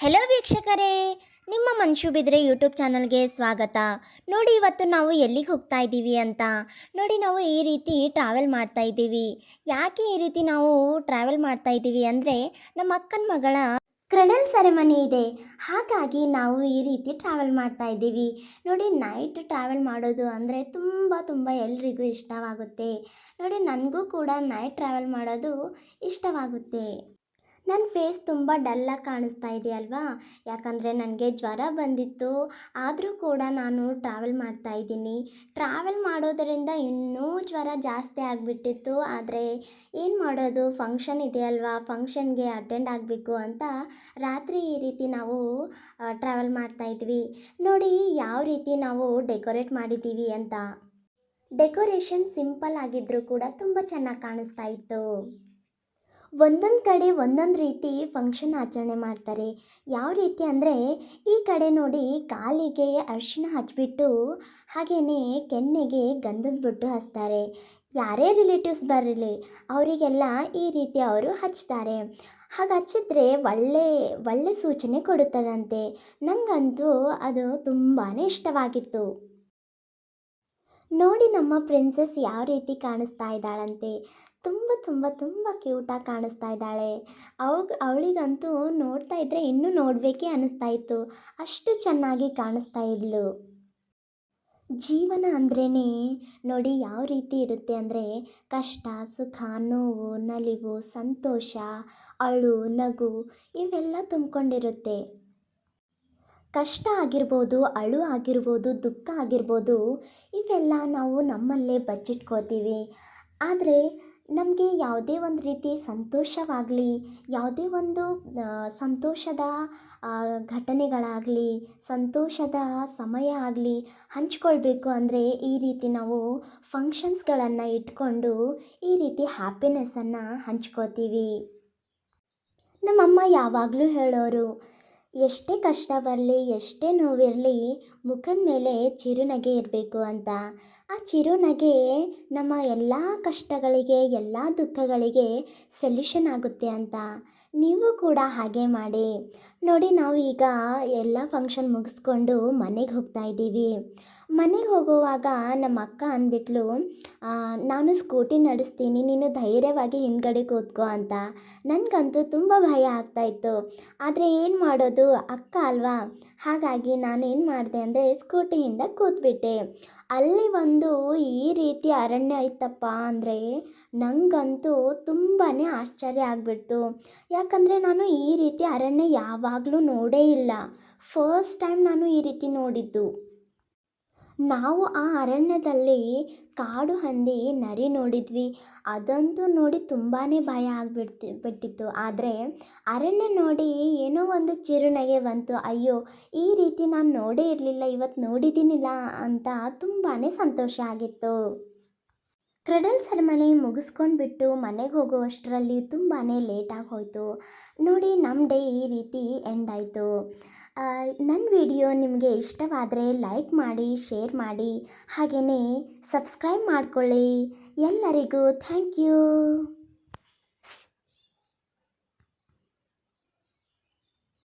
Hello ವೀಕ್ಷಕರೇ, ನಿಮ್ಮ ಮನ್ಷು ಬಿದ್ರೆ ಯೂಟ್ಯೂಬ್ ಚಾನಲ್ಗೆ ಸ್ವಾಗತ. ನೋಡಿ, ಇವತ್ತು ನಾವು ಎಲ್ಲಿಗೆ ಹೋಗ್ತಾ ಇದ್ದೀವಿ ಅಂತ ನೋಡಿ. ನಾವು ಈ ರೀತಿ ಟ್ರಾವೆಲ್ ಮಾಡ್ತಾ ಇದ್ದೀವಿ. ಯಾಕೆ ಈ ರೀತಿ ನಾವು ಟ್ರಾವೆಲ್ ಮಾಡ್ತಾ ಇದ್ದೀವಿ ಅಂದರೆ, ನಮ್ಮ ಅಕ್ಕನ ಮಗಳ ಕ್ರೆಡಲ್ ಸೆರೆಮನಿ ಇದೆ. ಹಾಗಾಗಿ ನಾವು ಈ ರೀತಿ ಟ್ರಾವೆಲ್ ಮಾಡ್ತಾ ಇದ್ದೀವಿ. ನೋಡಿ, ನೈಟ್ ಟ್ರಾವೆಲ್ ಮಾಡೋದು ಅಂದರೆ ತುಂಬ ಎಲ್ರಿಗೂ ಇಷ್ಟವಾಗುತ್ತೆ. ನೋಡಿ, ನನಗೂ ಕೂಡ ನೈಟ್ ಟ್ರಾವೆಲ್ ಮಾಡೋದು ಇಷ್ಟವಾಗುತ್ತೆ. ನನ್ನ ಫೇಸ್ ತುಂಬ ಡಲ್ಲಾಗಿ ಕಾಣಿಸ್ತಾ ಇದೆಯಲ್ವಾ? ಯಾಕಂದರೆ ನನಗೆ ಜ್ವರ ಬಂದಿತ್ತು. ಆದರೂ ಕೂಡ ನಾನು ಟ್ರಾವೆಲ್ ಮಾಡ್ತಾ ಇದ್ದೀನಿ. ಟ್ರಾವೆಲ್ ಮಾಡೋದರಿಂದ ಇನ್ನೂ ಜ್ವರ ಜಾಸ್ತಿ ಆಗಿಬಿಟ್ಟಿತ್ತು. ಆದರೆ ಏನು ಮಾಡೋದು, ಫಂಕ್ಷನ್ ಇದೆಯಲ್ವಾ, ಫಂಕ್ಷನ್ಗೆ ಅಟೆಂಡ್ ಆಗಬೇಕು ಅಂತ ರಾತ್ರಿ ಈ ರೀತಿ ನಾವು ಟ್ರಾವೆಲ್ ಮಾಡ್ತಾ ಇದ್ವಿ. ನೋಡಿ ಯಾವ ರೀತಿ ನಾವು ಡೆಕೋರೇಟ್ ಮಾಡಿದ್ದೀವಿ ಅಂತ. ಡೆಕೋರೇಷನ್ ಸಿಂಪಲ್ ಆಗಿದ್ದರೂ ಕೂಡ ತುಂಬ ಚೆನ್ನಾಗಿ ಕಾಣಿಸ್ತಾ ಇತ್ತು. ಒಂದೊಂದು ಕಡೆ ಒಂದೊಂದು ರೀತಿ ಫಂಕ್ಷನ್ ಆಚರಣೆ ಮಾಡ್ತಾರೆ. ಯಾವ ರೀತಿ ಅಂದರೆ, ಈ ಕಡೆ ನೋಡಿ ಕಾಲಿಗೆ ಅರಿಶಿಣ ಹಚ್ಬಿಟ್ಟು ಹಾಗೆಯೇ ಕೆನ್ನೆಗೆ ಗಂಧದ ಬೊಟ್ಟು ಹಚ್ತಾರೆ. ಯಾರೇ ರಿಲೇಟಿವ್ಸ್ ಬರಲಿ ಅವರಿಗೆಲ್ಲ ಈ ರೀತಿ ಅವರು ಹಚ್ತಾರೆ. ಹಾಗೆ ಹಚ್ಚಿದ್ರೆ ಒಳ್ಳೆ ಸೂಚನೆ ಕೊಡುತ್ತದಂತೆ. ನನಗಂತೂ ಅದು ತುಂಬಾ ಇಷ್ಟವಾಗಿತ್ತು. ನೋಡಿ, ನಮ್ಮ ಪ್ರಿನ್ಸೆಸ್ ಯಾವ ರೀತಿ ಕಾಣಿಸ್ತಾ ಇದ್ದಾಳಂತೆ. ತುಂಬ ಕ್ಯೂಟಾಗಿ ಕಾಣಿಸ್ತಾ ಇದ್ದಾಳೆ. ಅವಳಿಗಂತೂ ನೋಡ್ತಾ ಇದ್ದರೆ ಇನ್ನೂ ನೋಡಬೇಕೇ ಅನ್ನಿಸ್ತಾ ಇತ್ತು. ಅಷ್ಟು ಚೆನ್ನಾಗಿ ಕಾಣಿಸ್ತಾ ಇದ್ಲು. ಜೀವನ ಅಂದ್ರೇ ನೋಡಿ ಯಾವ ರೀತಿ ಇರುತ್ತೆ ಅಂದರೆ, ಕಷ್ಟ, ಸುಖ, ನೋವು, ನಲಿವು, ಸಂತೋಷ, ಅಳು, ನಗು ಇವೆಲ್ಲ ತುಂಬಿಕೊಂಡಿರುತ್ತೆ. ಕಷ್ಟ ಆಗಿರ್ಬೋದು, ಅಳು ಆಗಿರ್ಬೋದು, ದುಃಖ ಆಗಿರ್ಬೋದು, ಇವೆಲ್ಲ ನಾವು ನಮ್ಮಲ್ಲೇ ಬಚ್ಚಿಟ್ಕೋತೀವಿ. ಆದರೆ ನಮಗೆ ಯಾವುದೇ ಒಂದು ರೀತಿ ಸಂತೋಷವಾಗಲಿ, ಯಾವುದೇ ಒಂದು ಸಂತೋಷದ ಘಟನೆಗಳಾಗಲಿ, ಸಂತೋಷದ ಸಮಯ ಆಗಲಿ ಹಂಚ್ಕೊಳ್ಬೇಕು ಅಂದರೆ ಈ ರೀತಿ ನಾವು ಫಂಕ್ಷನ್ಸ್ಗಳನ್ನು ಇಟ್ಕೊಂಡು ಈ ರೀತಿ ಹ್ಯಾಪಿನೆಸ್ಸನ್ನು ಹಂಚ್ಕೋತೀವಿ. ನಮ್ಮಮ್ಮ ಯಾವಾಗಲೂ ಹೇಳೋರು, ಎಷ್ಟೇ ಕಷ್ಟ ಬರಲಿ, ಎಷ್ಟೇ ನೋವಿರಲಿ, ಮುಖದ ಮೇಲೆ ಚಿರುನಗೆ ಇರಬೇಕು ಅಂತ. ಆ ಚಿರುನಗೆ ನಮ್ಮ ಎಲ್ಲ ಕಷ್ಟಗಳಿಗೆ, ಎಲ್ಲ ದುಃಖಗಳಿಗೆ ಸೊಲ್ಯೂಷನ್ ಆಗುತ್ತೆ ಅಂತ. ನೀವು ಕೂಡ ಹಾಗೆ ಮಾಡಿ. ನೋಡಿ, ನಾವು ಈಗ ಎಲ್ಲ ಫಂಕ್ಷನ್ ಮುಗಿಸ್ಕೊಂಡು ಮನೆಗೆ ಹೋಗ್ತಾ ಇದ್ದೀವಿ. ಮನೆಗೆ ಹೋಗುವಾಗ ನಮ್ಮ ಅಕ್ಕ ಅಂದ್ಬಿಟ್ಲು, ನಾನು ಸ್ಕೂಟಿ ನಡೆಸ್ತೀನಿ, ನೀನು ಧೈರ್ಯವಾಗಿ ಹಿಂದ್ಗಡೆ ಕೂತ್ಕೋ ಅಂತ. ನನಗಂತೂ ತುಂಬ ಭಯ ಆಗ್ತಾಯಿತ್ತು. ಆದರೆ ಏನು ಮಾಡೋದು, ಅಕ್ಕ ಅಲ್ವಾ? ಹಾಗಾಗಿ ನಾನೇನು ಮಾಡಿದೆ ಅಂದರೆ ಸ್ಕೂಟಿಯಿಂದ ಕೂತ್ಬಿಟ್ಟೆ. ಅಲ್ಲಿ ಒಂದು ಈ ರೀತಿ ಅರಣ್ಯ ಐತಪ್ಪ ಅಂದರೆ ನನಗಂತೂ ತುಂಬಾ ಆಶ್ಚರ್ಯ ಆಗಿಬಿಡ್ತು. ಯಾಕಂದರೆ ನಾನು ಈ ರೀತಿ ಅರಣ್ಯ ಯಾವಾಗಲೂ ನೋಡೇ ಇಲ್ಲ. ಫಸ್ಟ್ ಟೈಮ್ ನಾನು ಈ ರೀತಿ ನೋಡಿದ್ದು. ನಾವು ಆ ಅರಣ್ಯದಲ್ಲಿ ಕಾಡು ಹಂದಿ, ನರಿ ನೋಡಿದ್ವಿ. ಅದಂತೂ ನೋಡಿ ತುಂಬಾ ಭಯ ಬಿಟ್ಟಿತ್ತು. ಆದರೆ ಅರಣ್ಯ ನೋಡಿ ಏನೋ ಒಂದು ಚಿರುನಗೆ ಬಂತು. ಅಯ್ಯೋ, ಈ ರೀತಿ ನಾನು ನೋಡೇ ಇರಲಿಲ್ಲ, ಇವತ್ತು ನೋಡಿದ್ದೀನಿಲ್ಲ ಅಂತ ತುಂಬಾ ಸಂತೋಷ ಆಗಿತ್ತು. ಕ್ರೆಡಲ್ ಸೆರೆಮನಿ ಮುಗಿಸ್ಕೊಂಡ್ಬಿಟ್ಟು ಮನೆಗೆ ಹೋಗುವಷ್ಟರಲ್ಲಿ ತುಂಬಾ ಲೇಟಾಗಿ ಹೋಯಿತು. ನೋಡಿ, ನಮ್ಮ ಡೇ ಈ ರೀತಿ ಎಂಡ್ ಆಯಿತು. ನನ್ನ ವಿಡಿಯೋ ನಿಮಗೆ ಇಷ್ಟವಾದರೆ ಲೈಕ್ ಮಾಡಿ, ಶೇರ್ ಮಾಡಿ, ಹಾಗೆಯೇ ಸಬ್ಸ್ಕ್ರೈಬ್ ಮಾಡಿಕೊಳ್ಳಿ. ಎಲ್ಲರಿಗೂ ಥ್ಯಾಂಕ್ ಯು.